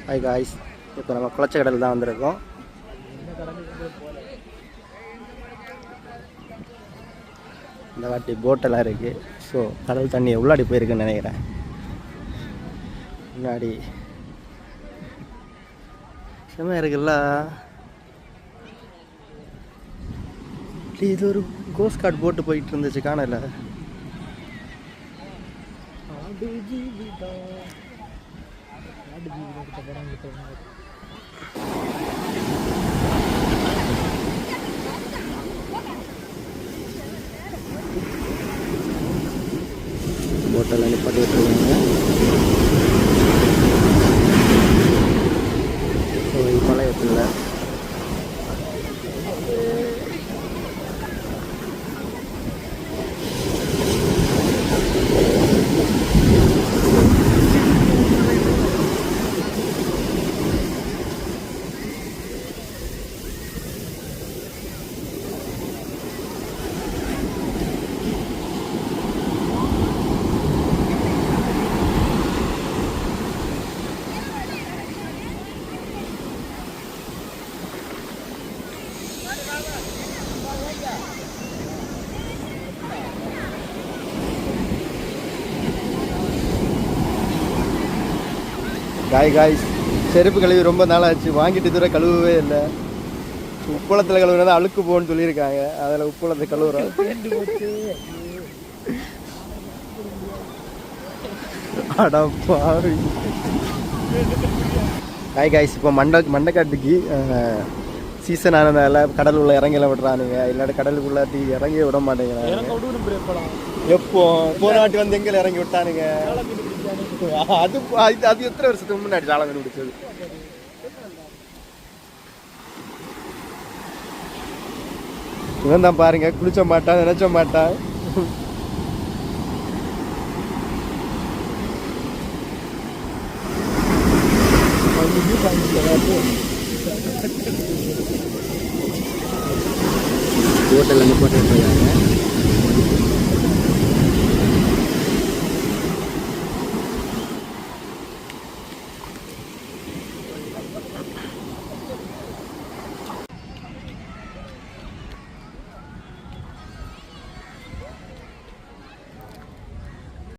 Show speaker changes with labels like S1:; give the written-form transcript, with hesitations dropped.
S1: Hi guys, இப்போ நம்ம குளச்ச கடல் தான் வந்திருக்கோம். இந்த வாட்டி போட்டெல்லாம் இருக்குது. ஸோ கடல் தண்ணி உள்ளாடி போயிருக்குன்னு நினைக்கிறேன். முன்னாடி செம்மையாக இருக்குல்ல. இது ஒரு கோஸ்ட் கார்டு போட்டு போயிட்டு இருந்துச்சு, காணல. போட்டெல்லாம் நிப்பாட்டி விட்டுருக்காங்க. பழையத்தில் காய்ஸ் செருப்பு கழுவி ரொம்ப நாளாச்சு, வாங்கிட்டு தூரம் கழுவவே இல்லை. உப்பளத்தில் கழுவுனா அழுக்கு போகணும்னு சொல்லியிருக்காங்க. அதில் உப்பளத்தை கழுவுறோம். காய்ஸ் இப்போ மண்டைக்காட்டுக்கு சீசன் ஆனதால கடல் உள்ள இறங்கல விடுறானுங்க. இல்லாட்டி கடலுக்குள்ளாட்டி இறங்கி விட மாட்டேங்கிறாங்க. எப்போ போன வாட்டி வந்து எங்களை இறங்கி விட்டானுங்க. அது எத்தனை வருஷத்துக்கு முன்னாடி சாலை பிடிச்சது. இவன் தான் பாருங்க, குளிச்ச மாட்டான், நினைச்ச மாட்டான். ஹோட்டல் போட்டு